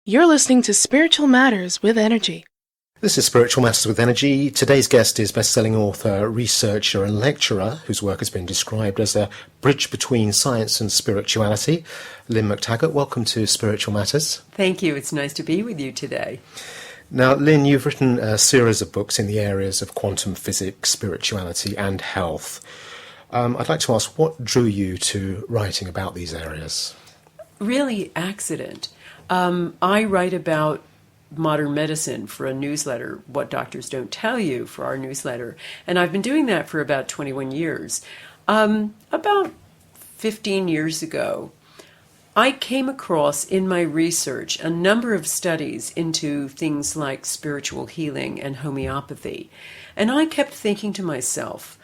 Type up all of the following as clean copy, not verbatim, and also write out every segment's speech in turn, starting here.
You're listening to Spiritual Matters with Energy. This is Spiritual Matters with Energy. Today's guest is best-selling author, researcher and lecturer whose work has been described as a bridge between science and spirituality. Lynne McTaggart, welcome to Spiritual Matters. Thank you. It's nice to be with you today. Now, Lynne, you've written a series of books in the areas of quantum physics, spirituality and health. I'd like to ask, what drew you to writing about these areas? Really accident. I write about modern medicine for a newsletter, What Doctors Don't Tell You, for our newsletter. And I've been doing that for about 21 years. About 15 years ago, I came across in my research a number of studies into things like spiritual healing and homeopathy. And I kept thinking to myself,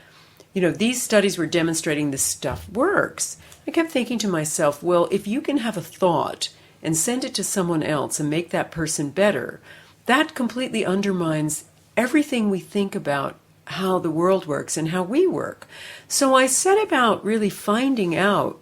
these studies were demonstrating this stuff works. I kept thinking to myself, well, if you can have a thought and send it to someone else and make that person better, that completely undermines everything we think about how the world works and how we work. So I set about really finding out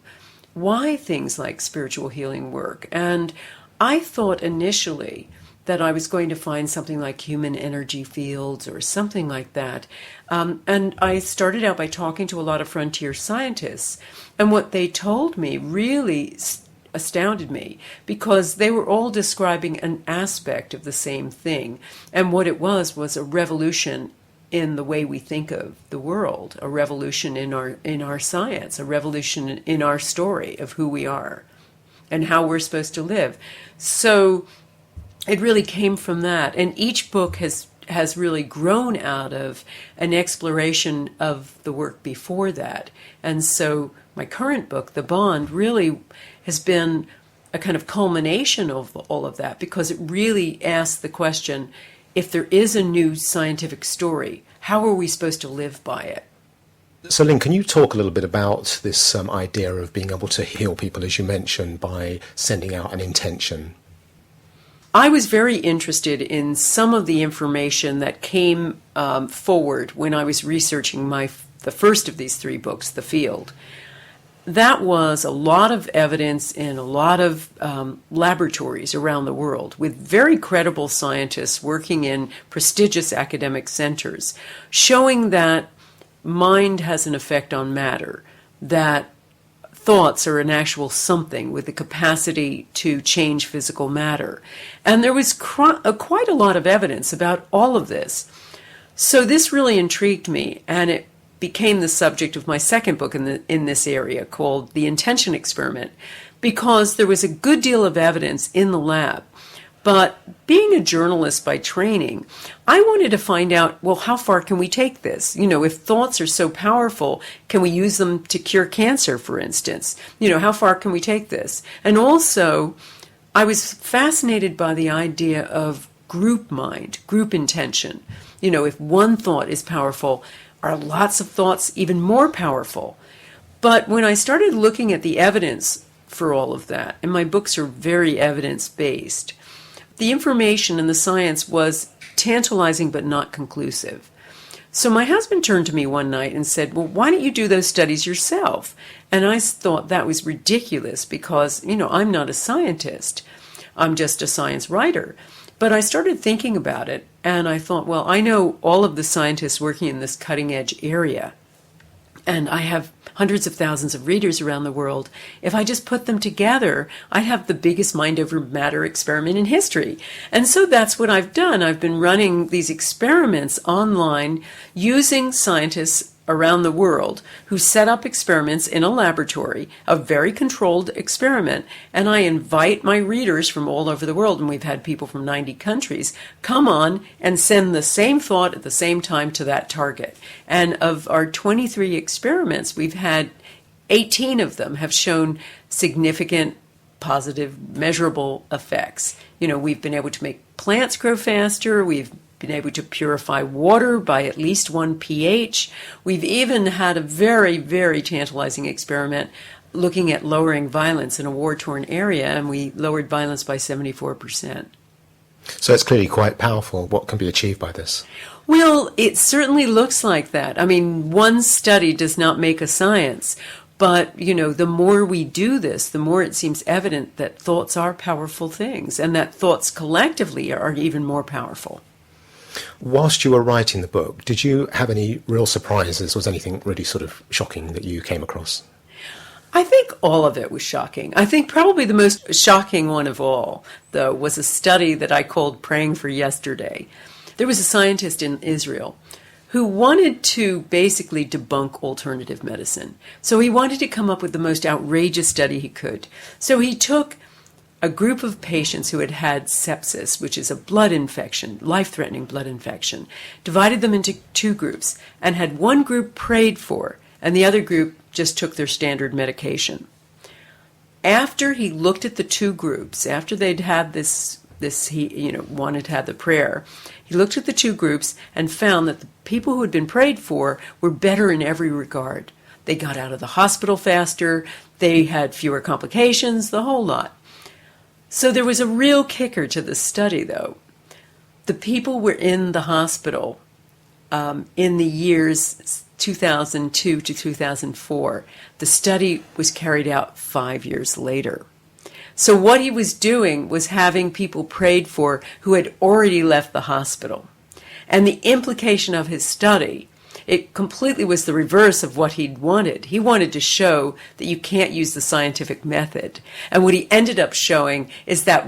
why things like spiritual healing work. And I thought initially that I was going to find something like human energy fields or something like that. And I started out by talking to a lot of frontier scientists. And what they told me really astounded me, because they were all describing an aspect of the same thing. And what it was a revolution in the way we think of the world, a revolution in our science, a revolution in our story of who we are and how we're supposed to live. So it really came from that. And each book has really grown out of an exploration of the work before that. And so my current book, The Bond, really has been a kind of culmination of all of that, because it really asks the question, if there is a new scientific story, how are we supposed to live by it? So, Lynne, can you talk a little bit about this idea of being able to heal people, as you mentioned, by sending out an intention? I was very interested in some of the information that came forward when I was researching the first of these three books, The Field. That was a lot of evidence in a lot of laboratories around the world with very credible scientists working in prestigious academic centers, showing that mind has an effect on matter, that thoughts are an actual something with the capacity to change physical matter. And there was quite a lot of evidence about all of this. So this really intrigued me, and it became the subject of my second book in this area, called The Intention Experiment, because there was a good deal of evidence in the lab. But being a journalist by training, I wanted to find out, well, how far can we take this? If thoughts are so powerful, can we use them to cure cancer, for instance? How far can we take this? And also, I was fascinated by the idea of group mind, group intention. If one thought is powerful, are lots of thoughts even more powerful? But when I started looking at the evidence for all of that, and my books are very evidence-based, the information and the science was tantalizing but not conclusive. So my husband turned to me one night and said, well, why don't you do those studies yourself? And I thought that was ridiculous because, I'm not a scientist. I'm just a science writer. But I started thinking about it, and I thought, well, I know all of the scientists working in this cutting-edge area, and I have hundreds of thousands of readers around the world. If I just put them together, I'd have the biggest mind over matter experiment in history. And so that's what I've done. I've been running these experiments online using scientists around the world who set up experiments in a laboratory, a very controlled experiment. And I invite my readers from all over the world, and we've had people from 90 countries, come on and send the same thought at the same time to that target. And of our 23 experiments, we've had 18 of them have shown significant positive, measurable effects. We've been able to make plants grow faster. We've been able to purify water by at least 1 pH. We've even had a very, very tantalizing experiment looking at lowering violence in a war-torn area, and we lowered violence by 74%. So it's clearly quite powerful. What can be achieved by this? Well, it certainly looks like that. I mean, one study does not make a science, But, the more we do this, the more it seems evident that thoughts are powerful things, and that thoughts collectively are even more powerful. Whilst you were writing the book, did you have any real surprises? Was anything really sort of shocking that you came across? I think all of it was shocking. I think probably the most shocking one of all, though, was a study that I called Praying for Yesterday. There was a scientist in Israel who wanted to basically debunk alternative medicine. So he wanted to come up with the most outrageous study he could. So he took a group of patients who had had sepsis, which is a blood infection, life-threatening blood infection, divided them into two groups, and had one group prayed for, and the other group just took their standard medication. After he looked at the two groups, after they'd had wanted to have the prayer, he looked at the two groups and found that the people who had been prayed for were better in every regard. They got out of the hospital faster, they had fewer complications, the whole lot. So there was a real kicker to the study, though. The people were in the hospital in the years 2002 to 2004. The study was carried out 5 years later. So what he was doing was having people prayed for who had already left the hospital. And the implication of his study, it completely was the reverse of what he'd wanted. He wanted to show that you can't use the scientific method. And what he ended up showing is that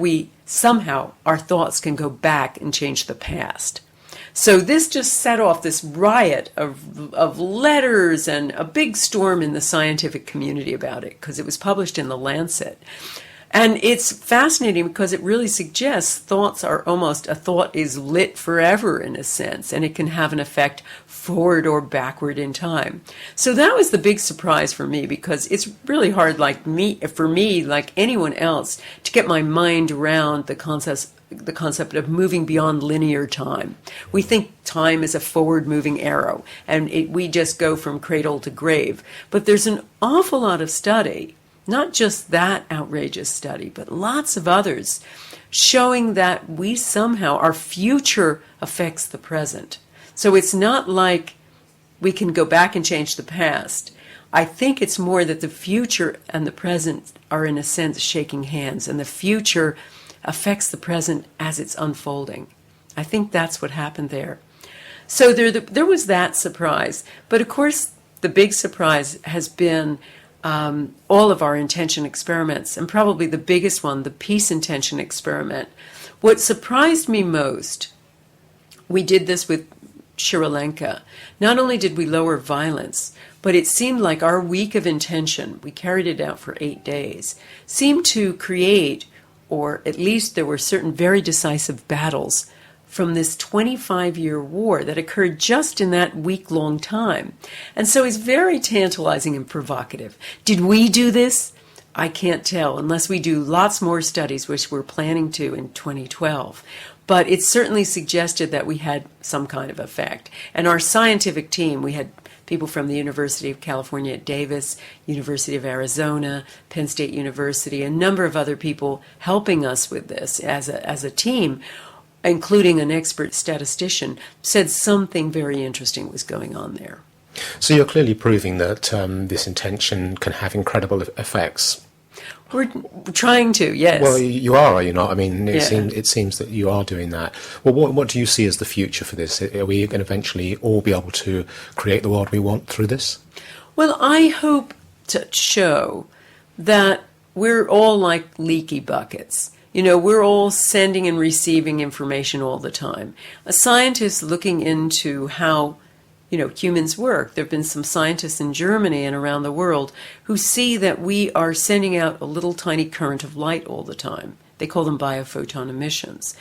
our thoughts can go back and change the past. So this just set off this riot of letters and a big storm in the scientific community about it, because it was published in The Lancet. And it's fascinating because it really suggests a thought is lit forever in a sense, and it can have an effect forward or backward in time. So that was the big surprise for me, because it's really hard, for me, like anyone else, to get my mind around the concept of moving beyond linear time. We think time is a forward-moving arrow, and we just go from cradle to grave. But there's an awful lot of study, not just that outrageous study, but lots of others, showing that our future affects the present. So it's not like we can go back and change the past. I think it's more that the future and the present are, in a sense, shaking hands, and the future affects the present as it's unfolding. I think that's what happened there. So there was that surprise. But of course, the big surprise has been all of our intention experiments, and probably the biggest one, the peace intention experiment. What surprised me most, we did this with Sri Lanka. Not only did we lower violence, but it seemed like our week of intention, we carried it out for 8 days, seemed to create, or at least there were certain very decisive battles from this 25-year war that occurred just in that week-long time. And so it's very tantalizing and provocative. Did we do this? I can't tell, unless we do lots more studies, which we're planning to in 2012. But it certainly suggested that we had some kind of effect. And our scientific team, we had people from the University of California at Davis, University of Arizona, Penn State University, a number of other people helping us with this as a team, including an expert statistician, said something very interesting was going on there. So you're clearly proving that this intention can have incredible effects. We're trying to, yes. Well, you are you not? I mean, it seems that you are doing that. Well, what do you see as the future for this? Are we going to eventually all be able to create the world we want through this? Well, I hope to show that we're all like leaky buckets. We're all sending and receiving information all the time. A scientist looking into how humans work. There have been some scientists in Germany and around the world who see that we are sending out a little tiny current of light all the time. They call them biophoton emissions.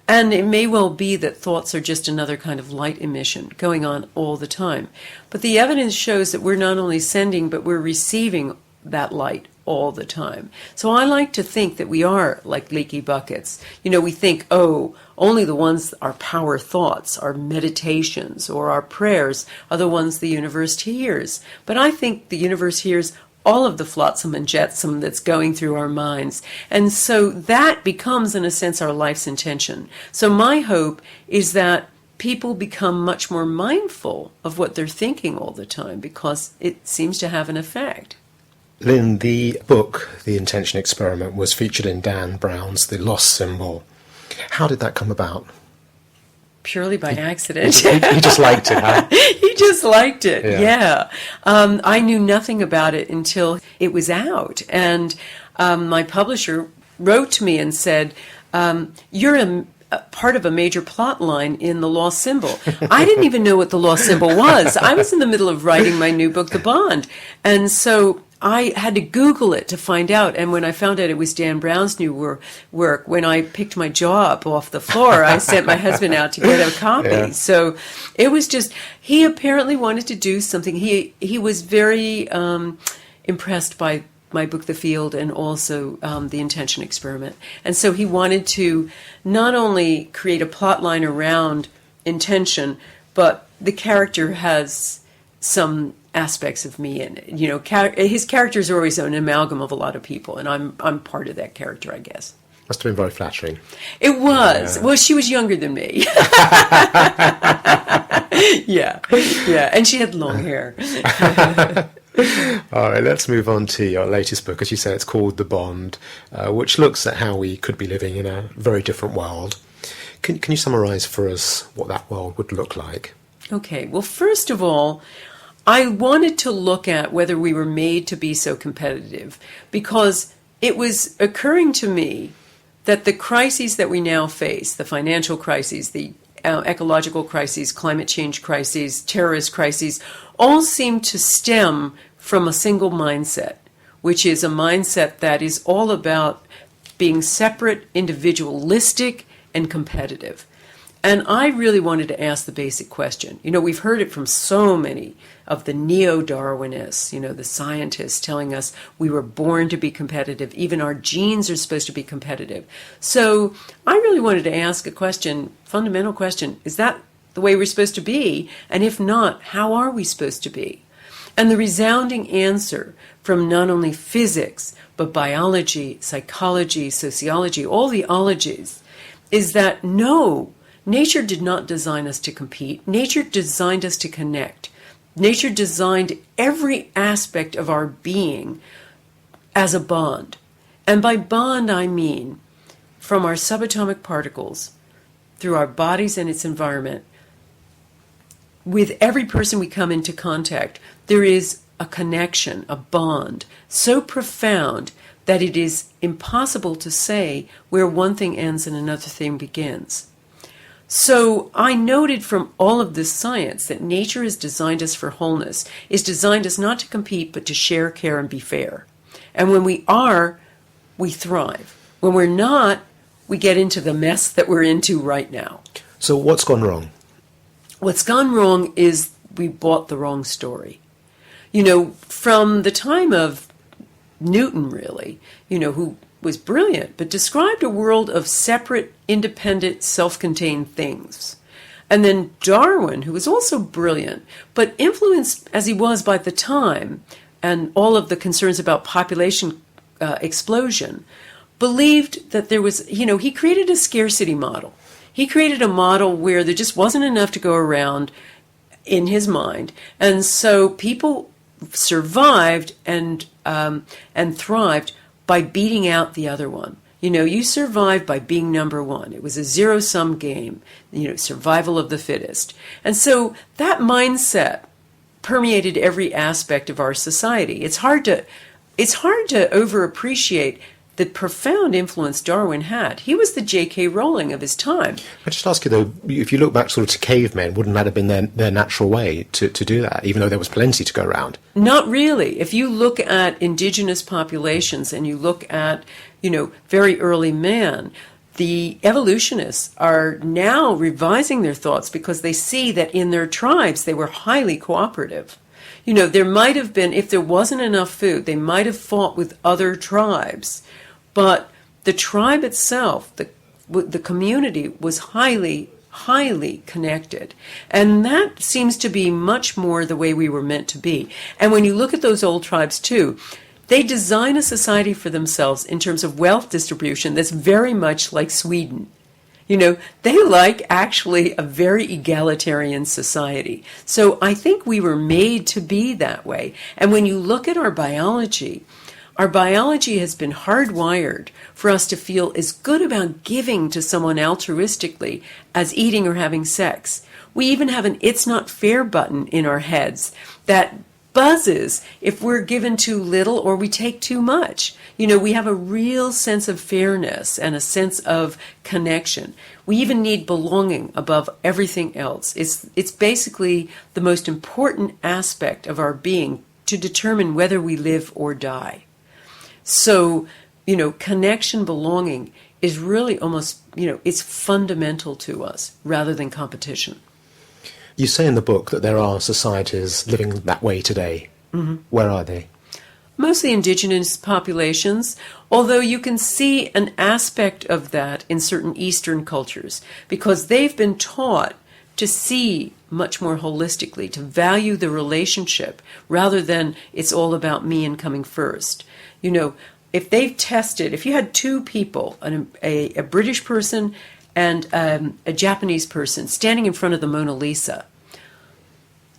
And it may well be that thoughts are just another kind of light emission going on all the time. But the evidence shows that we're not only sending, but we're receiving that light all the time. So I like to think that we are like leaky buckets. We think, only the ones, our power thoughts, our meditations, or our prayers are the ones the universe hears. But I think the universe hears all of the flotsam and jetsam that's going through our minds. And so that becomes, in a sense, our life's intention. So my hope is that people become much more mindful of what they're thinking all the time, because it seems to have an effect. Lynn, the book, The Intention Experiment, was featured in Dan Brown's The Lost Symbol. How did that come about? Purely by accident. He just liked it, huh? He just liked it, Yeah. yeah. I knew nothing about it until it was out. And my publisher wrote to me and said, you're a part of a major plot line in The Lost Symbol. I didn't even know what The Lost Symbol was. I was in the middle of writing my new book, The Bond. And so I had to Google it to find out. And when I found out it was Dan Brown's new work, when I picked my jaw up off the floor, I sent my husband out to get a copy. Yeah. So it was just, he apparently wanted to do something. He was very impressed by my book, The Field, and also The Intention Experiment. And so he wanted to not only create a plot line around intention, but the character has some aspects of me in it. You know, his characters are always an amalgam of a lot of people, and I'm part of that character, I guess. Must have been very flattering. It was. Yeah. Well, she was younger than me. Yeah, and she had long hair. All right, let's move on to your latest book. As you say, it's called The Bond, which looks at how we could be living in a very different world. Can you summarise for us what that world would look like? Okay, well, first of all, I wanted to look at whether we were made to be so competitive, because it was occurring to me that the crises that we now face, the financial crises, the ecological crises, climate change crises, terrorist crises, all seem to stem from a single mindset, which is a mindset that is all about being separate, individualistic, and competitive. And I really wanted to ask the basic question. You know, we've heard it from so many of the neo-Darwinists, you know, the scientists telling us we were born to be competitive. Even our genes are supposed to be competitive. So I really wanted to ask a question, fundamental question, is that the way we're supposed to be? And if not, how are we supposed to be? And the resounding answer from not only physics, but biology, psychology, sociology, all the ologies, is that no, nature did not design us to compete. Nature designed us to connect. Nature designed every aspect of our being as a bond. And by bond, I mean from our subatomic particles, through our bodies and its environment, with every person we come into contact, there is a connection, a bond, so profound that it is impossible to say where one thing ends and another thing begins. So I noted from all of this science that nature has designed us for wholeness, is designed us not to compete, but to share, care, and be fair. And when we are, we thrive. When we're not, we get into the mess that we're into right now. So what's gone wrong? What's gone wrong is we bought the wrong story. You know, from the time of Newton, really, you know, who was brilliant, but described a world of separate, independent, self-contained things. And then Darwin, who was also brilliant, but influenced as he was by the time and all of the concerns about population explosion, believed that there was, you know, he created a scarcity model. He created a model where there just wasn't enough to go around in his mind. And so people survived and thrived by beating out the other one. You know, you survived by being number one. It was a zero-sum game, you know, survival of the fittest. And so that mindset permeated every aspect of our society. It's hard to overappreciate the profound influence Darwin had. He was the J.K. Rowling of his time. I just ask you, though, if you look back sort of to cavemen, wouldn't that have been their natural way to do that, even though there was plenty to go around? Not really. If you look at indigenous populations and you look at, you know, very early man, the evolutionists are now revising their thoughts because they see that in their tribes they were highly cooperative. You know, there might have been, if there wasn't enough food, they might have fought with other tribes. But the tribe itself, the community, was highly, highly connected. And that seems to be much more the way we were meant to be. And when you look at those old tribes, too, they design a society for themselves in terms of wealth distribution that's very much like Sweden. They like actually a very egalitarian society. So I think we were made to be that way. And when you look at our biology has been hardwired for us to feel as good about giving to someone altruistically as eating or having sex. We even have an "it's not fair" button in our heads that buzzes if we're given too little or we take too much. We have a real sense of fairness and a sense of connection. We even need belonging above everything else. It's basically the most important aspect of our being to determine whether we live or die. So, connection, belonging is really almost, it's fundamental to us rather than competition. You say in the book that there are societies living that way today. Mm-hmm. Where are they? Mostly indigenous populations, although you can see an aspect of that in certain Eastern cultures, because they've been taught to see much more holistically, to value the relationship rather than it's all about me and coming first. If you had two people, a British person and a Japanese person standing in front of the Mona Lisa,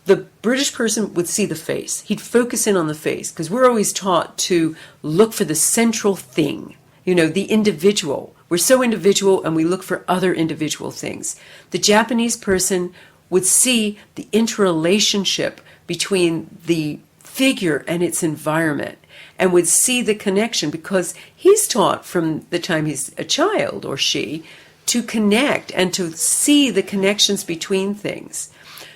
the British person would see the face. He'd focus in on the face because we're always taught to look for the central thing, the individual. We're so individual and we look for other individual things. The Japanese person would see the interrelationship between the figure and its environment and would see the connection because he's taught from the time he's a child or she to connect and to see the connections between things.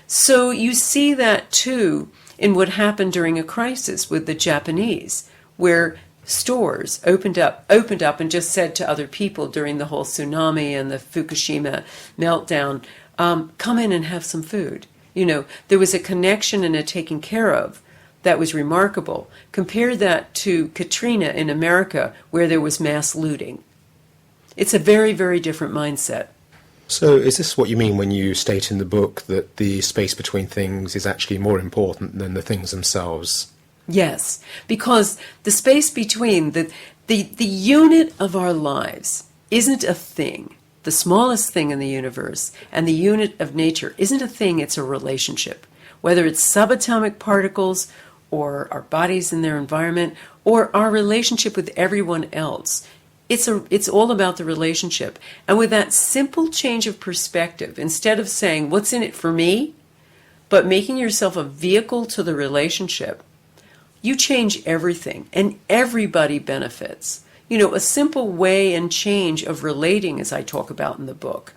So you see that too in what happened during a crisis with the Japanese, where stores opened up and just said to other people during the whole tsunami and the Fukushima meltdown, come in and have some food. There was a connection and a taking care of that was remarkable. Compare that to Katrina in America, where there was mass looting. It's a very, very different mindset. So is this what you mean when you state in the book that the space between things is actually more important than the things themselves? Yes, because the space between, the unit of our lives isn't a thing. The smallest thing in the universe and the unit of nature isn't a thing, it's a relationship. Whether it's subatomic particles or our bodies in their environment or our relationship with everyone else. It's all about the relationship. And with that simple change of perspective, instead of saying, what's in it for me, but making yourself a vehicle to the relationship, you change everything and everybody benefits. A simple way and change of relating, as I talk about in the book,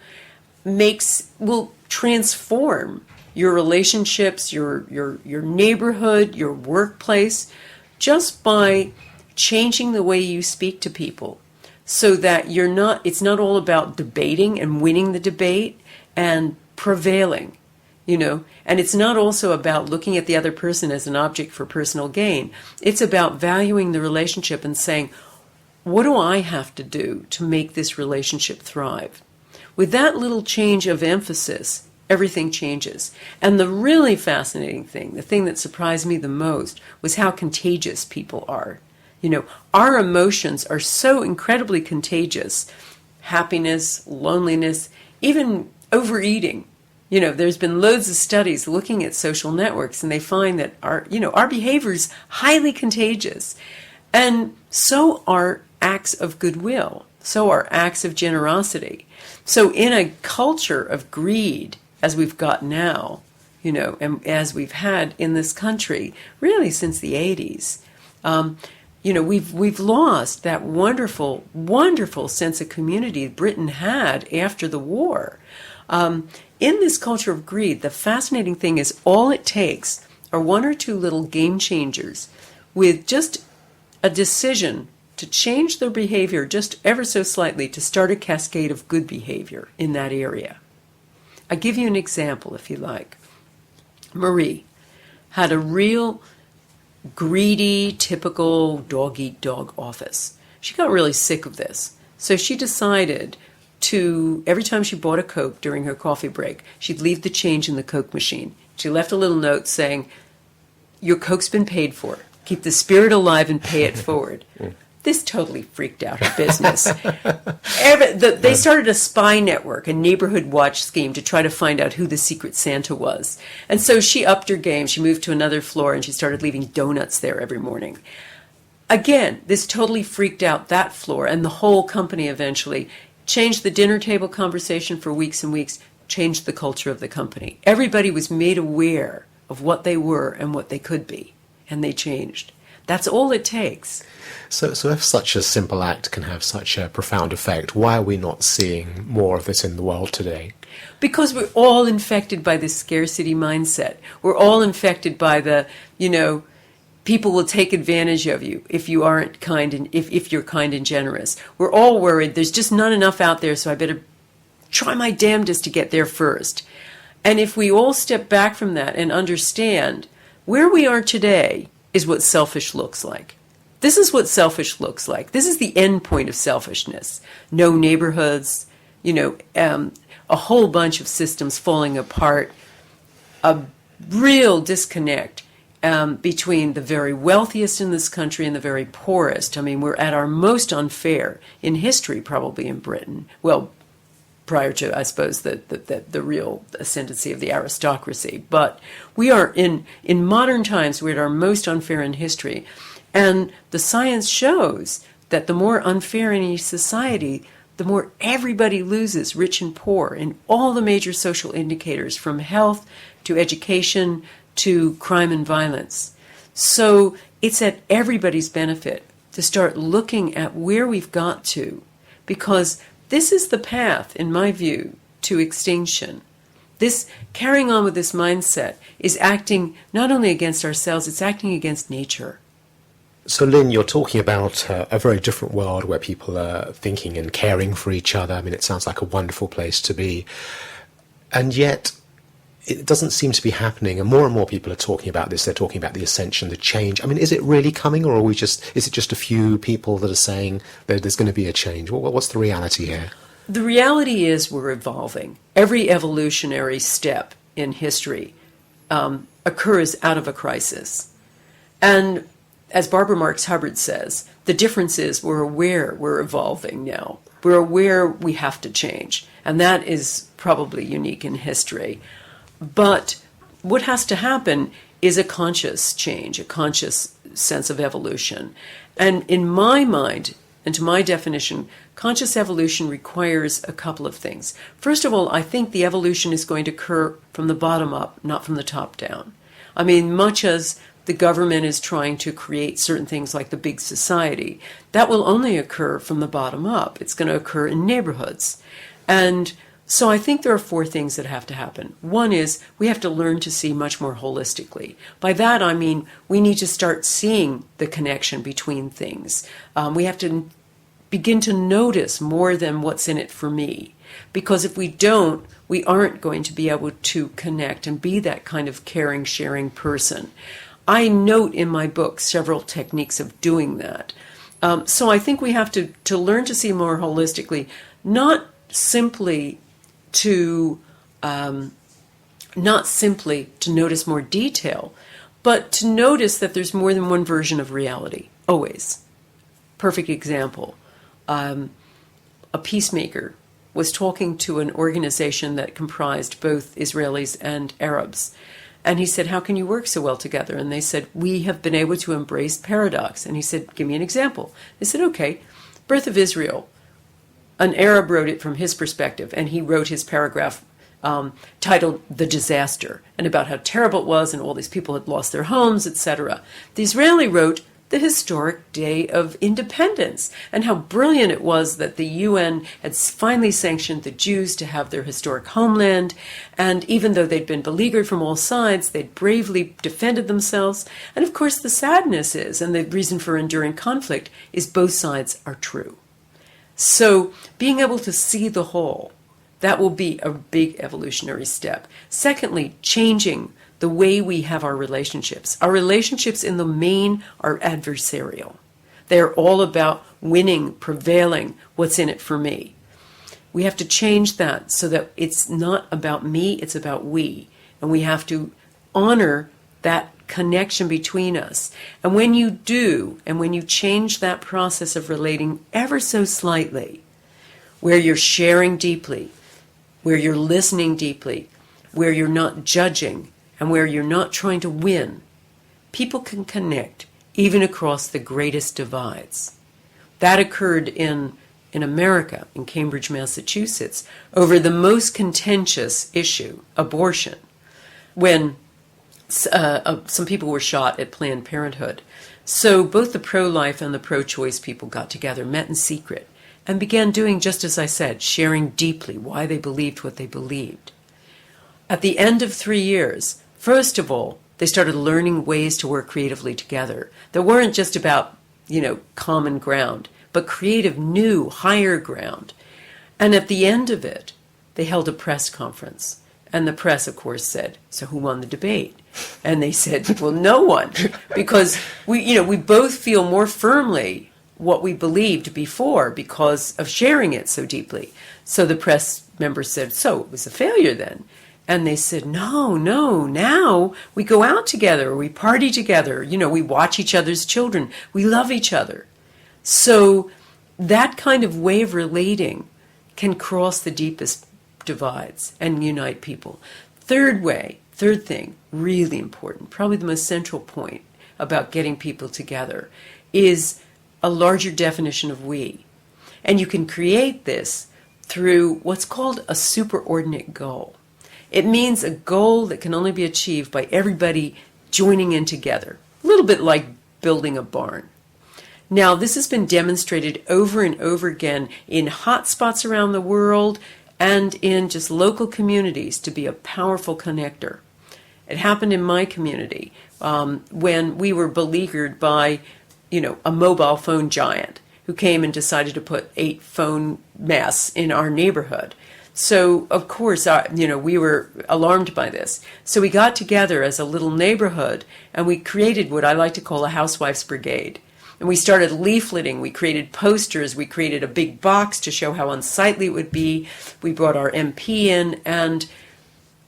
will transform your relationships, your neighborhood, your workplace, just by changing the way you speak to people. So that it's not all about debating and winning the debate and prevailing, and it's not also about looking at the other person as an object for personal gain. It's about valuing the relationship and saying, what do I have to do to make this relationship thrive? With that little change of emphasis, everything changes. And the really fascinating thing, the thing that surprised me the most, was how contagious people are. Our emotions are so incredibly contagious. Happiness, loneliness, even overeating. There's been loads of studies looking at social networks, and they find that our behavior is highly contagious. And so are acts of goodwill. So are acts of generosity. So in a culture of greed, as we've got now, and as we've had in this country, really since the 80s, we've lost that wonderful, wonderful sense of community Britain had after the war. In this culture of greed, the fascinating thing is all it takes are one or two little game changers with just a decision to change their behavior just ever so slightly to start a cascade of good behavior in that area. I'll give you an example if you like. Marie had a real greedy, typical dog-eat-dog office. She got really sick of this. So she decided to, every time she bought a Coke during her coffee break, she'd leave the change in the Coke machine. She left a little note saying, your Coke's been paid for. Keep the spirit alive and pay it forward. This totally freaked out her business. They started a spy network, a neighborhood watch scheme to try to find out who the secret Santa was. And so she upped her game. She moved to another floor and she started leaving donuts there every morning. Again, this totally freaked out that floor, and the whole company eventually changed the dinner table conversation for weeks and weeks, changed the culture of the company. Everybody was made aware of what they were and what they could be, and they changed. That's all it takes. So if such a simple act can have such a profound effect, why are we not seeing more of this in the world today? Because we're all infected by this scarcity mindset. We're all infected by the, people will take advantage of you if you aren't kind and if you're kind and generous. We're all worried there's just not enough out there, so I better try my damnedest to get there first. And if we all step back from that and understand where we are today is what selfish looks like. This is what selfish looks like. This is the end point of selfishness. No neighborhoods, a whole bunch of systems falling apart, a real disconnect between the very wealthiest in this country and the very poorest. I mean, we're at our most unfair in history, probably in Britain. Well, prior to, I suppose, the real ascendancy of the aristocracy. But we are, in modern times, we're at our most unfair in history. And the science shows that the more unfair any society, the more everybody loses, rich and poor, in all the major social indicators, from health to education to crime and violence. So it's at everybody's benefit to start looking at where we've got to, because this is the path, in my view, to extinction. This carrying on with this mindset is acting not only against ourselves, it's acting against nature. So, Lynne, you're talking about a very different world where people are thinking and caring for each other. I mean, it sounds like a wonderful place to be. And yet, it doesn't seem to be happening. And more people are talking about this. They're talking about the ascension, the change. I mean, is it really coming, or is it just a few people that are saying that there's going to be a change? What's the reality here? The reality is we're evolving. Every evolutionary step in history occurs out of a crisis. And as Barbara Marx Hubbard says, the difference is we're aware we're evolving now. We're aware we have to change. And that is probably unique in history. But what has to happen is a conscious change, a conscious sense of evolution. And in my mind, and to my definition, conscious evolution requires a couple of things. First of all, I think the evolution is going to occur from the bottom up, not from the top down. I mean, much as the government is trying to create certain things like the big society, that will only occur from the bottom up. It's going to occur in neighborhoods. And so I think there are four things that have to happen. One is we have to learn to see much more holistically. By that I mean we need to start seeing the connection between things. We have to begin to notice more than what's in it for me. Because if we don't, we aren't going to be able to connect and be that kind of caring, sharing person. I note in my book several techniques of doing that. So I think we have to learn to see more holistically, not simply to notice more detail, but to notice that there's more than one version of reality, always. Perfect example. A peacemaker was talking to an organization that comprised both Israelis and Arabs. And he said, how can you work so well together? And they said, we have been able to embrace paradox. And he said, give me an example. They said, okay, Birth of Israel. An Arab wrote it from his perspective, and he wrote his paragraph titled The Disaster, and about how terrible it was, and all these people had lost their homes, etc. The Israeli wrote the historic day of independence, and how brilliant it was that the UN had finally sanctioned the Jews to have their historic homeland, and even though they'd been beleaguered from all sides, they'd bravely defended themselves. And of course the sadness is, and the reason for enduring conflict, is both sides are true. So being able to see the whole, that will be a big evolutionary step. Secondly, changing the way we have our relationships. Our relationships in the main are adversarial. They're all about winning, prevailing, what's in it for me. We have to change that so that it's not about me, it's about we. And we have to honor that connection between us. And when you do, and when you change that process of relating ever so slightly, where you're sharing deeply, where you're listening deeply, where you're not judging, and where you're not trying to win, people can connect even across the greatest divides. That occurred in America, in Cambridge, Massachusetts, over the most contentious issue, abortion, when some people were shot at Planned Parenthood. So both the pro-life and the pro-choice people got together, met in secret, and began doing just as I said, sharing deeply why they believed what they believed. At the end of 3 years, first of all, they started learning ways to work creatively together that weren't just about, common ground, but creative, new, higher ground. And at the end of it, they held a press conference. And the press, of course, said, "So who won the debate?" And they said, "Well, no one, because we both feel more firmly what we believed before because of sharing it so deeply." So the press member said, "So it was a failure then?" And they said, no, now we go out together, we party together, we watch each other's children, we love each other. So that kind of way of relating can cross the deepest divides and unite people. Third thing, really important, probably the most central point about getting people together is a larger definition of we. And you can create this through what's called a superordinate goal. It means a goal that can only be achieved by everybody joining in together, a little bit like building a barn. Now, this has been demonstrated over and over again in hotspots around the world and in just local communities to be a powerful connector. It happened in my community when we were beleaguered by, a mobile phone giant who came and decided to put 8 phone masts in our neighborhood. So, of course, we were alarmed by this. So we got together as a little neighborhood, and we created what I like to call a housewife's brigade. And we started leafleting. We created posters. We created a big box to show how unsightly it would be. We brought our MP in, and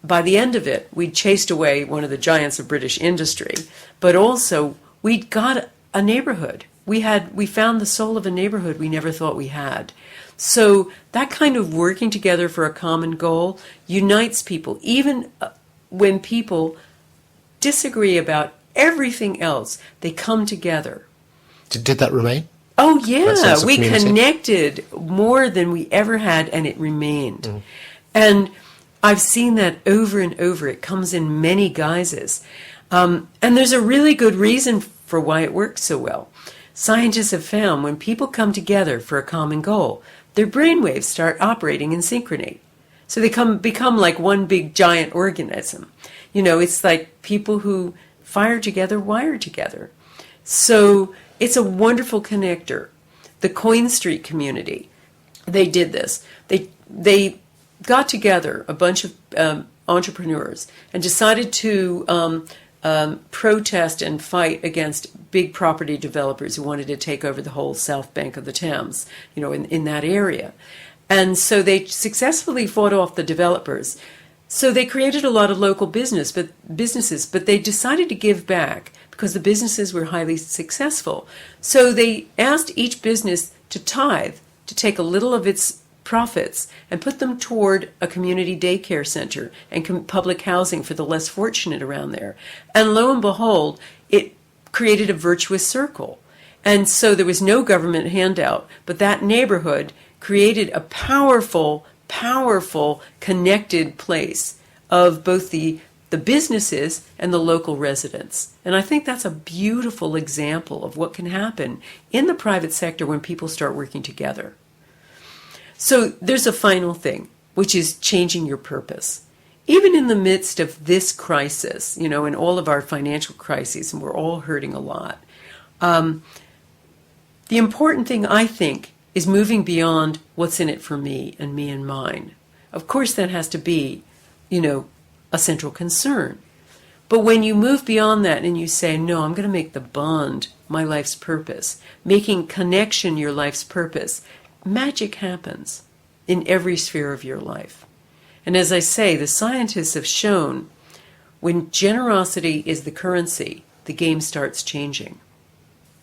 by the end of it, we'd chased away one of the giants of British industry. But also, we'd got a neighborhood. We found the soul of a neighborhood we never thought we had. So that kind of working together for a common goal unites people, even when people disagree about everything else. They come together. Did that remain? Oh, yeah. We community? connected more than we ever had, and it remained. Mm. And I've seen that over and over. It comes in many guises. And there's a really good reason for why it works so well. Scientists have found when people come together for a common goal, their brainwaves start operating in synchrony. So they become like one big giant organism. It's like people who fire together, wire together. So it's a wonderful connector. The Coin Street community, they did this. They got together, a bunch of entrepreneurs, and decided to protest and fight against big property developers who wanted to take over the whole south bank of the Thames, in that area. And so they successfully fought off the developers. So they created a lot of local businesses, but they decided to give back because the businesses were highly successful. So they asked each business to tithe, to take a little of its profits and put them toward a community daycare center and public housing for the less fortunate around there. And lo and behold, it created a virtuous circle. And so there was no government handout, but that neighborhood created a powerful, connected place of both the businesses and the local residents. And I think that's a beautiful example of what can happen in the private sector when people start working together. So there's a final thing, which is changing your purpose. Even in the midst of this crisis, in all of our financial crises, and we're all hurting a lot, the important thing, I think, is moving beyond what's in it for me and mine. Of course, that has to be, a central concern. But when you move beyond that and you say, no, I'm going to make the bond my life's purpose, making connection your life's purpose, magic happens in every sphere of your life. And as I say, the scientists have shown when generosity is the currency, the game starts changing.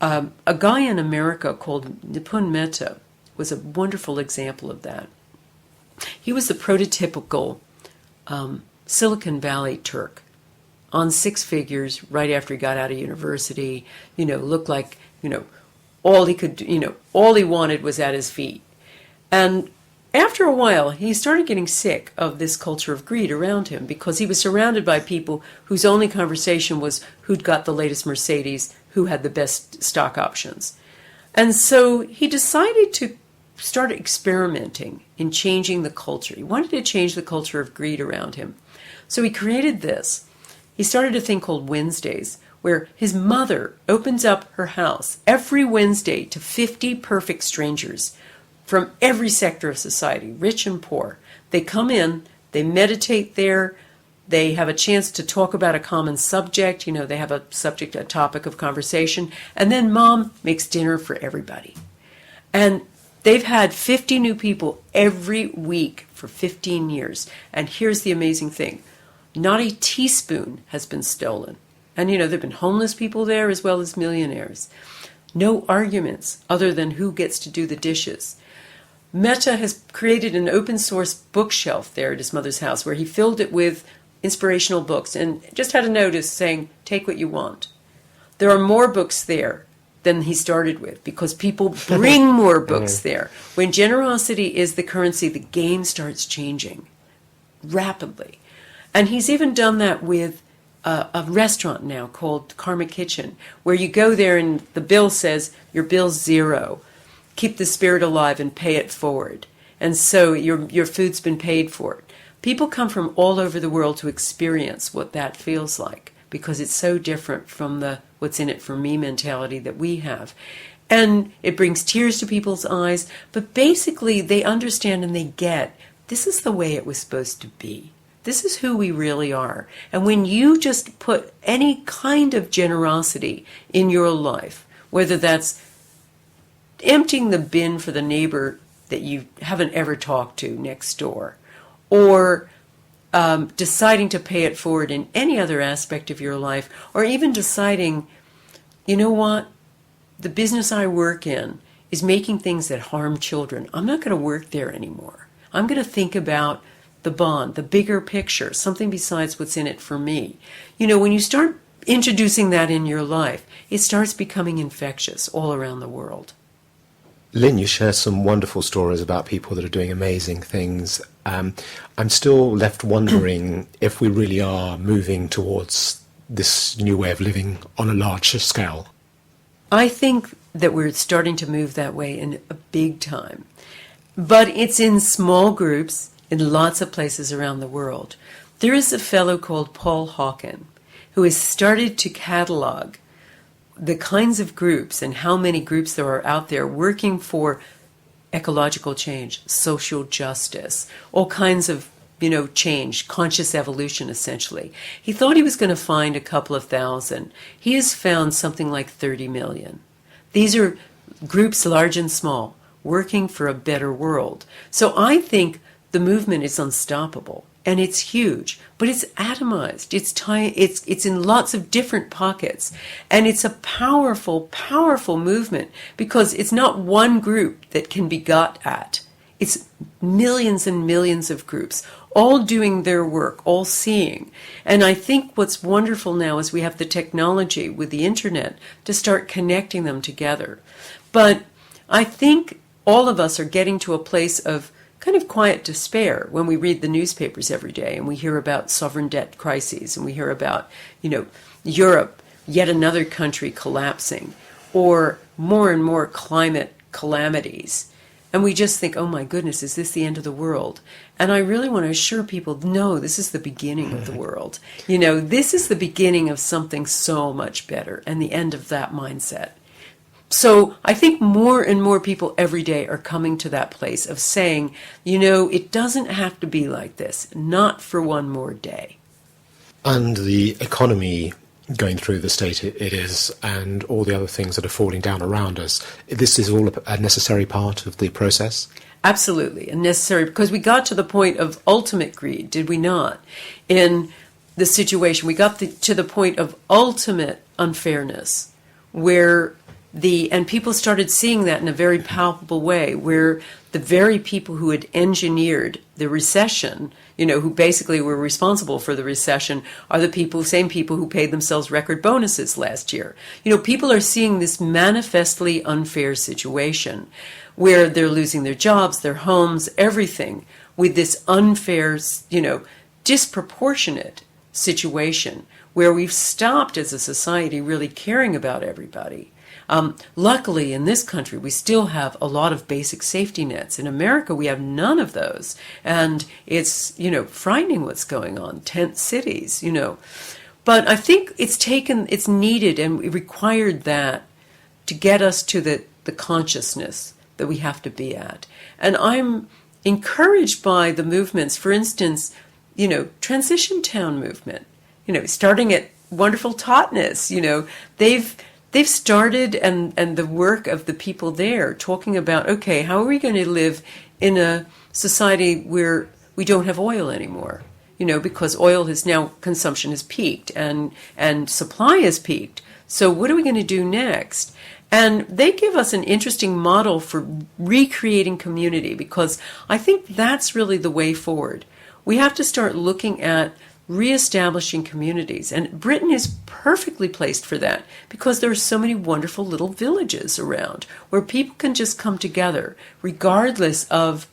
A guy in America called Nipun Mehta was a wonderful example of that. He was the prototypical Silicon Valley Turk, on six figures right after he got out of university, looked like, all he could, all he wanted was at his feet. And after a while, he started getting sick of this culture of greed around him because he was surrounded by people whose only conversation was who'd got the latest Mercedes, who had the best stock options. And so he decided to start experimenting in changing the culture. He wanted to change the culture of greed around him. So he created this. He started a thing called Wednesdays, where his mother opens up her house every Wednesday to 50 perfect strangers from every sector of society, rich and poor. They come in, they meditate there, they have a chance to talk about a common subject, they have a topic of conversation, and then mom makes dinner for everybody. And they've had 50 new people every week for 15 years. And here's the amazing thing. Not a teaspoon has been stolen. And, there have been homeless people there as well as millionaires. No arguments other than who gets to do the dishes. Mehta has created an open source bookshelf there at his mother's house where he filled it with inspirational books and just had a notice saying, take what you want. There are more books there than he started with because people bring more books there. When generosity is the currency, the game starts changing rapidly. And he's even done that with a restaurant now called Karma Kitchen, where you go there and the bill says, your bill's $0. Keep the spirit alive and pay it forward. And so your food's been paid for. People come from all over the world to experience what that feels like because it's so different from the what's in it for me mentality that we have. And it brings tears to people's eyes, but basically they understand and they get this is the way it was supposed to be. This is who we really are. And when you just put any kind of generosity in your life, whether that's emptying the bin for the neighbor that you haven't ever talked to next door, or deciding to pay it forward in any other aspect of your life, or even deciding, you know what, the business I work in is making things that harm children. I'm not going to work there anymore. I'm going to think about the bond, the bigger picture, something besides what's in it for me. When you start introducing that in your life, it starts becoming infectious all around the world. Lynne, you share some wonderful stories about people that are doing amazing things. I'm still left wondering if we really are moving towards this new way of living on a larger scale. I think that we're starting to move that way in a big time. But it's in small groups in lots of places around the world. There is a fellow called Paul Hawken who has started to catalog the kinds of groups and how many groups there are out there working for ecological change, social justice, all kinds of, change, conscious evolution, essentially. He thought he was going to find a couple of thousand. He has found something like 30 million. These are groups large and small, working for a better world. So I think the movement is unstoppable, and it's huge, but it's atomized. It's in lots of different pockets, and it's a powerful, powerful movement because it's not one group that can be got at. It's millions and millions of groups, all doing their work, all seeing. And I think what's wonderful now is we have the technology with the internet to start connecting them together. But I think all of us are getting to a place of kind of quiet despair when we read the newspapers every day and we hear about sovereign debt crises and we hear about, Europe, yet another country collapsing, or more and more climate calamities. And we just think, oh my goodness, is this the end of the world? And I really want to assure people, no, this is the beginning of the world. This is the beginning of something so much better and the end of that mindset. So I think more and more people every day are coming to that place of saying, it doesn't have to be like this, not for one more day. And the economy going through the state it is, and all the other things that are falling down around us, this is all a necessary part of the process? Absolutely, and necessary, because we got to the point of ultimate greed, did we not? In the situation. We got to the point of ultimate unfairness, where and people started seeing that in a very palpable way, where the very people who had engineered the recession, who basically were responsible for the recession, are the same people who paid themselves record bonuses last year. People are seeing this manifestly unfair situation where they're losing their jobs, their homes, everything, with this unfair, disproportionate situation where we've stopped as a society really caring about everybody. Luckily, in this country, we still have a lot of basic safety nets. In America, we have none of those. And it's, frightening what's going on, tent cities, But I think it's needed and required that to get us to the consciousness that we have to be at. And I'm encouraged by the movements, for instance, Transition Town movement, starting at Wonderful Tautness, they've started, and the work of the people there talking about, okay, how are we going to live in a society where we don't have oil anymore? Because consumption has peaked and supply has peaked. So what are we going to do next? And they give us an interesting model for recreating community, because I think that's really the way forward. We have to start looking at reestablishing communities. And Britain is perfectly placed for that, because there are so many wonderful little villages around where people can just come together, regardless of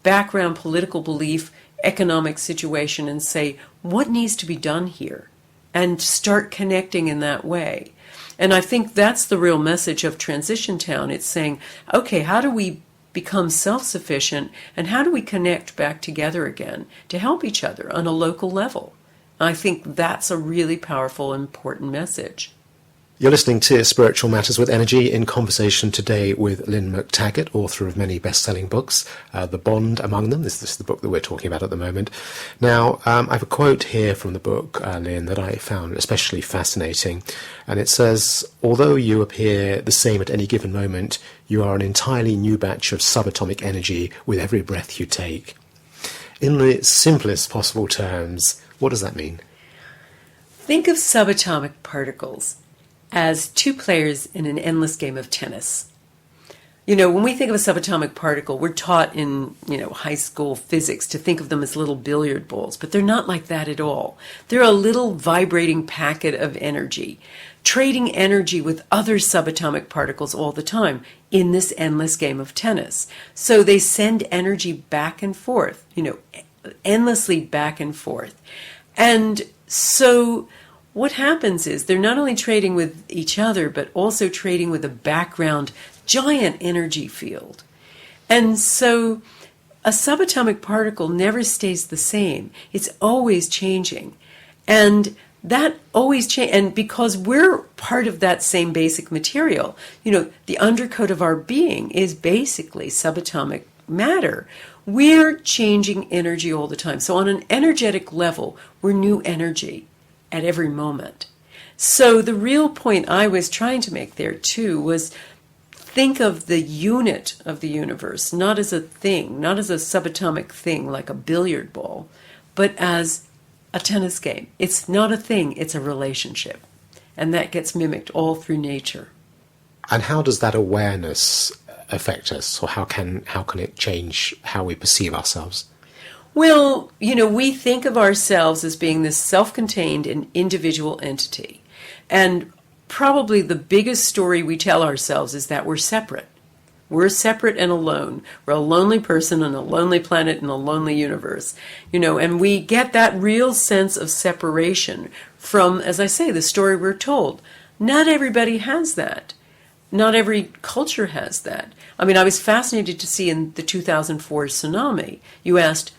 background, political belief, economic situation, and say, what needs to be done here? And start connecting in that way. And I think that's the real message of Transition Town. It's saying, okay, how do we become self-sufficient, and how do we connect back together again to help each other on a local level? I think that's a really powerful, important message. You're listening to Spiritual Matters with Energy, in conversation today with Lynne McTaggart, author of many best-selling books, The Bond among them. This is the book that we're talking about at the moment. Now, I have a quote here from the book, Lynne, that I found especially fascinating. And it says, although you appear the same at any given moment, you are an entirely new batch of subatomic energy with every breath you take. In the simplest possible terms, what does that mean? Think of subatomic particles as two players in an endless game of tennis. When we think of a subatomic particle, we're taught in, high school physics to think of them as little billiard balls, but they're not like that at all. They're a little vibrating packet of energy, trading energy with other subatomic particles all the time in this endless game of tennis. So they send energy back and forth, endlessly back and forth. And so what happens is they're not only trading with each other, but also trading with a background giant energy field. And so a subatomic particle never stays the same. It's always changing. And that always changes. And because we're part of that same basic material, the undercoat of our being is basically subatomic matter. We're changing energy all the time. So on an energetic level, we're new energy at every moment. So the real point I was trying to make there too was, think of the unit of the universe, not as a thing, not as a subatomic thing like a billiard ball, but as a tennis game. It's not a thing, it's a relationship. And that gets mimicked all through nature. And how does that awareness affect us, or how can it change how we perceive ourselves? Well, we think of ourselves as being this self-contained and individual entity. And probably the biggest story we tell ourselves is that we're separate. We're separate and alone. We're a lonely person on a lonely planet in a lonely universe. And we get that real sense of separation from, as I say, the story we're told. Not everybody has that. Not every culture has that. I mean, I was fascinated to see in the 2004 tsunami, you asked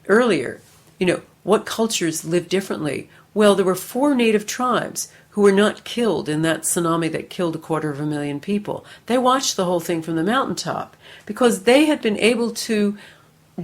earlier, what cultures live differently? Well, there were 4 native tribes who were not killed in that tsunami that killed 250,000 people. They watched the whole thing from the mountaintop because they had been able to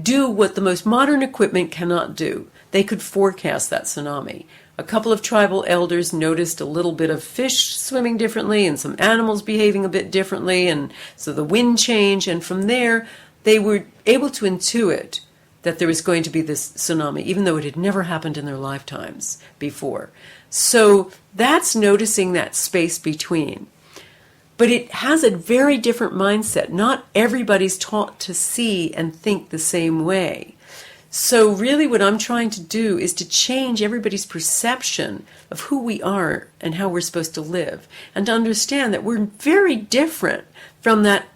do what the most modern equipment cannot do. They could forecast that tsunami. A couple of tribal elders noticed a little bit of fish swimming differently and some animals behaving a bit differently, and so the wind changed, and from there they were able to intuit that there was going to be this tsunami, even though it had never happened in their lifetimes before. So that's noticing that space between. But it has a very different mindset. Not everybody's taught to see and think the same way. So really what I'm trying to do is to change everybody's perception of who we are and how we're supposed to live, and to understand that we're very different from that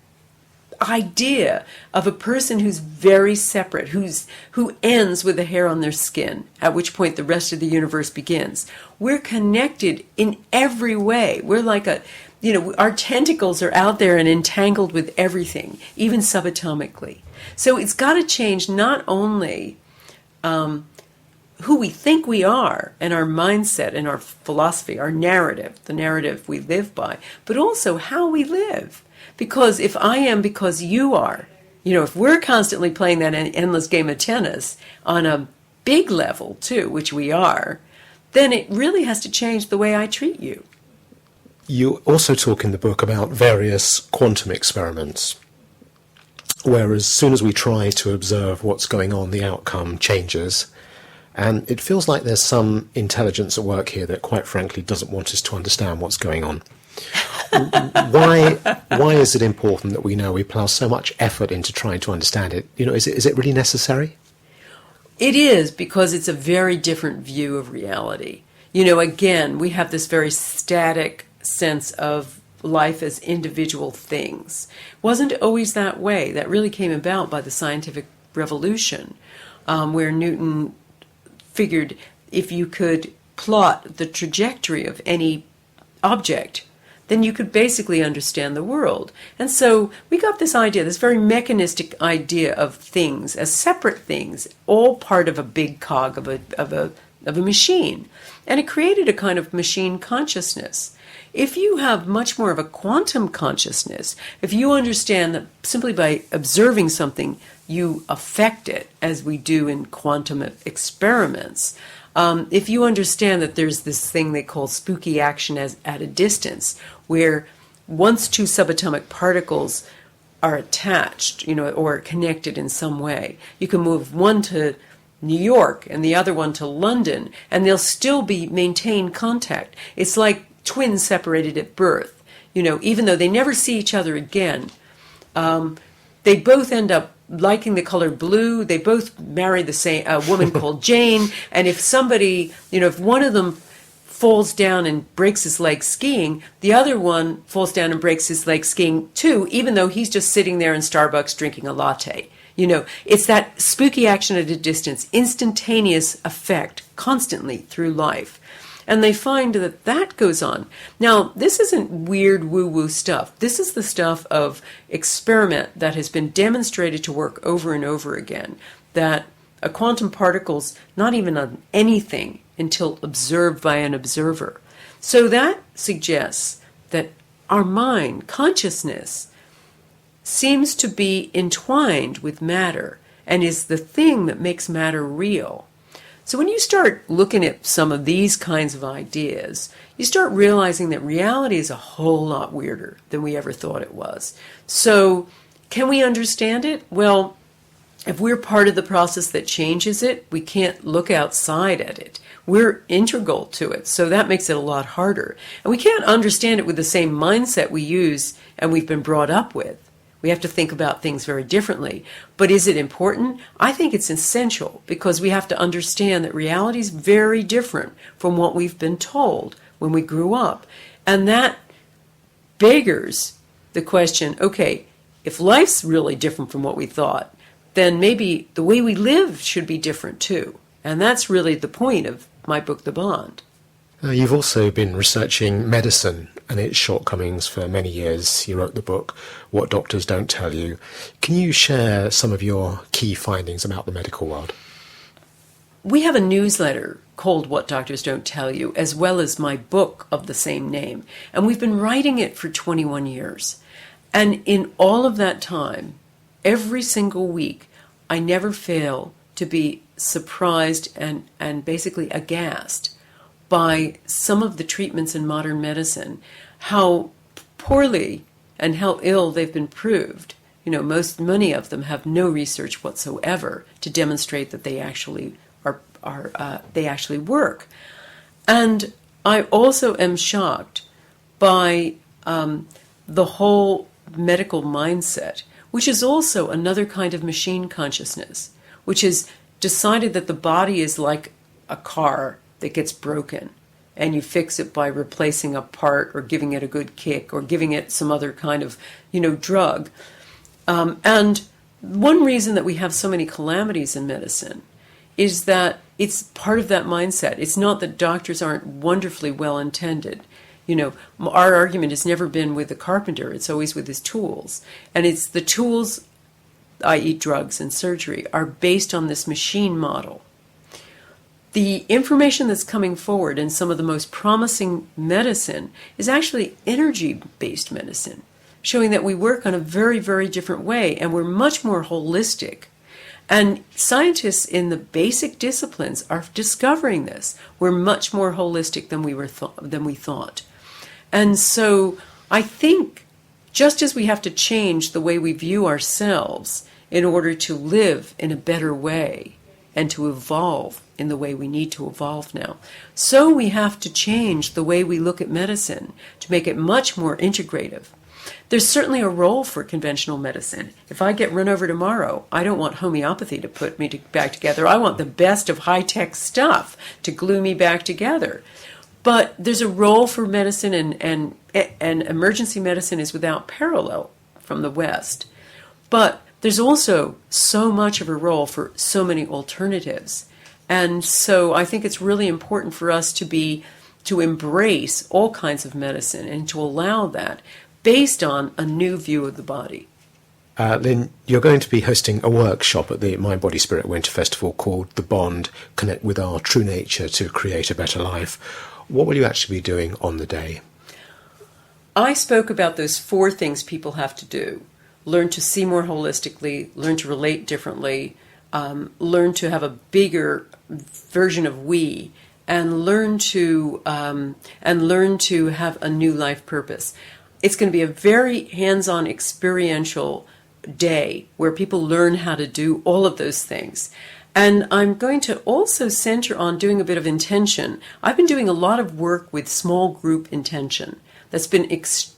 idea of a person who's very separate, who ends with the hair on their skin, at which point the rest of the universe begins. We're connected in every way. We're like our tentacles are out there and entangled with everything, even subatomically. So it's got to change not only who we think we are and our mindset and our philosophy, our narrative, the narrative we live by, but also how we live. Because if I am because you are, if we're constantly playing that endless game of tennis on a big level too, which we are, then it really has to change the way I treat you. You also talk in the book about various quantum experiments, where as soon as we try to observe what's going on, the outcome changes. And it feels like there's some intelligence at work here that, quite frankly, doesn't want us to understand what's going on. Why is it important that we know we plough so much effort into trying to understand it? Is it really necessary? It is, because it's a very different view of reality. Again, we have this very static sense of life as individual things. Wasn't always that way. That really came about by the scientific revolution, where Newton figured if you could plot the trajectory of any object, then you could basically understand the world. And so we got this idea, this very mechanistic idea of things as separate things, all part of a big cog of a machine. And it created a kind of machine consciousness. If you have much more of a quantum consciousness, if you understand that simply by observing something, you affect it, as we do in quantum experiments, if you understand that there's this thing they call spooky action at a distance, where once two subatomic particles are attached, or connected in some way, you can move one to New York and the other one to London, and they'll still maintain contact. It's like twins separated at birth. Even though they never see each other again, they both end up liking the color blue. They both marry the same woman called Jane. And if somebody, if one of them falls down and breaks his leg skiing, the other one falls down and breaks his leg skiing too, even though he's just sitting there in Starbucks drinking a latte. It's that spooky action at a distance, instantaneous effect constantly through life. And they find that goes on. Now, this isn't weird woo-woo stuff. This is the stuff of experiment that has been demonstrated to work over and over again, that a quantum particle's not even on anything until observed by an observer. So that suggests that our mind, consciousness, seems to be entwined with matter and is the thing that makes matter real. So when you start looking at some of these kinds of ideas, you start realizing that reality is a whole lot weirder than we ever thought it was. So can we understand it? Well, if we're part of the process that changes it, we can't look outside at it. We're integral to it, so that makes it a lot harder. And we can't understand it with the same mindset we use and we've been brought up with. We have to think about things very differently. But is it important? I think it's essential, because we have to understand that reality is very different from what we've been told when we grew up. And that beggars the question, okay, if life's really different from what we thought, then maybe the way we live should be different too. And that's really the point of my book, The Bond. You've also been researching medicine and its shortcomings for many years. You wrote the book, What Doctors Don't Tell You. Can you share some of your key findings about the medical world? We have a newsletter called What Doctors Don't Tell You, as well as my book of the same name. And we've been writing it for 21 years. And in all of that time, every single week, I never fail to be surprised and basically aghast by some of the treatments in modern medicine, how poorly and how ill they've been proved Many of them have no research whatsoever to demonstrate that they actually they actually work. And I also am shocked by the whole medical mindset, which is also another kind of machine consciousness, which is decided that the body is like a car that gets broken, and you fix it by replacing a part or giving it a good kick or giving it some other kind of, drug. And one reason that we have so many calamities in medicine is that it's part of that mindset. It's not that doctors aren't wonderfully well intended. Our argument has never been with the carpenter. It's always with his tools. And it's the tools, i.e. drugs and surgery, are based on this machine model. The information that's coming forward in some of the most promising medicine is actually energy-based medicine, showing that we work on a very, very different way, and we're much more holistic. And scientists in the basic disciplines are discovering this. We're much more holistic than we thought. And so I think just as we have to change the way we view ourselves in order to live in a better way and to evolve in the way we need to evolve now, so we have to change the way we look at medicine to make it much more integrative. There's certainly a role for conventional medicine. If I get run over tomorrow, I don't want homeopathy to put me back together. I want the best of high-tech stuff to glue me back together. But there's a role for medicine, and emergency medicine is without parallel from the West. But there's also so much of a role for so many alternatives. And so I think it's really important for us to embrace all kinds of medicine and to allow that based on a new view of the body. Lynne, you're going to be hosting a workshop at the Mind, Body, Spirit Winter Festival called The Bond, Connect with Our True Nature to Create a Better Life. What will you actually be doing on the day? I spoke about those 4 things people have to do. Learn to see more holistically, learn to relate differently, learn to have a bigger version of we, and learn to have a new life purpose. It's going to be a very hands-on experiential day where people learn how to do all of those things. And I'm going to also center on doing a bit of intention. I've been doing a lot of work with small group intention that's been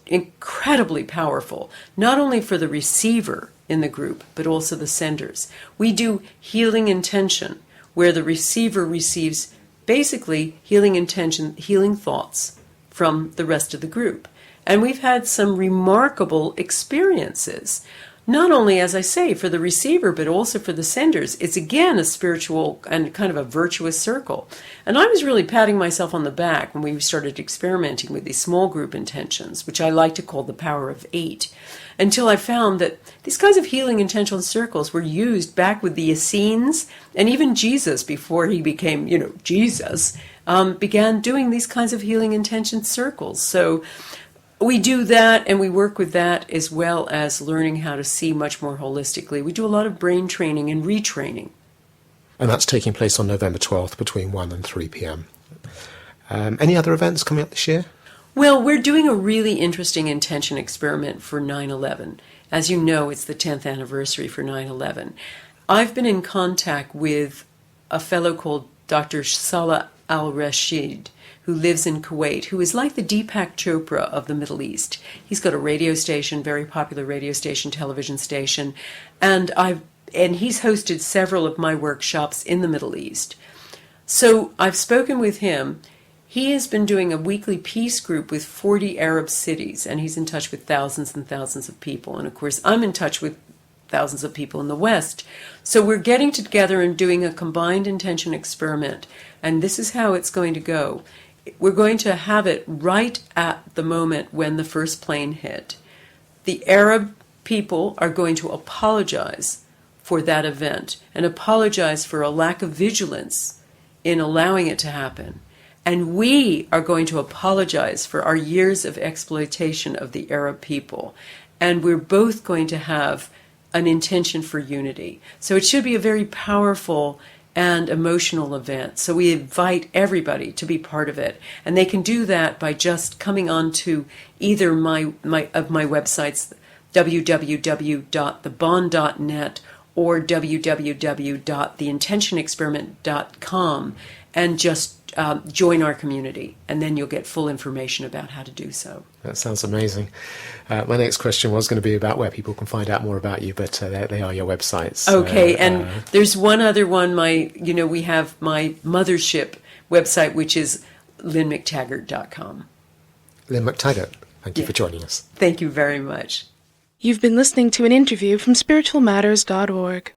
incredibly powerful, not only for the receiver in the group, but also the senders. We do healing intention, where the receiver receives basically healing intention, healing thoughts from the rest of the group. And we've had some remarkable experiences, not only, as I say, for the receiver, but also for the senders. It's again a spiritual and kind of a virtuous circle. And I was really patting myself on the back when we started experimenting with these small group intentions, which I like to call the power of 8, until I found that these kinds of healing intention circles were used back with the Essenes, and even Jesus, before he became, Jesus, began doing these kinds of healing intention circles. So we do that, and we work with that as well as learning how to see much more holistically. We do a lot of brain training and retraining. And that's taking place on November 12th between 1 and 3 p.m. Any other events coming up this year? Well, we're doing a really interesting intention experiment for 9/11. As you know, it's the 10th anniversary for 9/11. I've been in contact with a fellow called Dr. Salah al-Rashid, who lives in Kuwait, who is like the Deepak Chopra of the Middle East. He's got a radio station, very popular radio station, television station, and he's hosted several of my workshops in the Middle East. So I've spoken with him. He has been doing a weekly peace group with 40 Arab cities, and he's in touch with thousands and thousands of people. And of course, I'm in touch with thousands of people in the West. So we're getting together and doing a combined intention experiment. And this is how it's going to go. We're going to have it right at the moment when the first plane hit. The Arab people are going to apologize for that event and apologize for a lack of vigilance in allowing it to happen. And we are going to apologize for our years of exploitation of the Arab people. And we're both going to have an intention for unity. So it should be a very powerful and emotional event. So we invite everybody to be part of it. And they can do that by just coming on to either my websites, www.thebond.net or www.theintentionexperiment.com, and just join our community, and then you'll get full information about how to do so. That sounds amazing. My next question was going to be about where people can find out more about you, but they are your websites. Okay, and there's one other one. We have my mothership website, which is LynneMcTaggart.com. Lynne McTaggart, thank you for joining us. Thank you very much. You've been listening to an interview from spiritualmatters.org.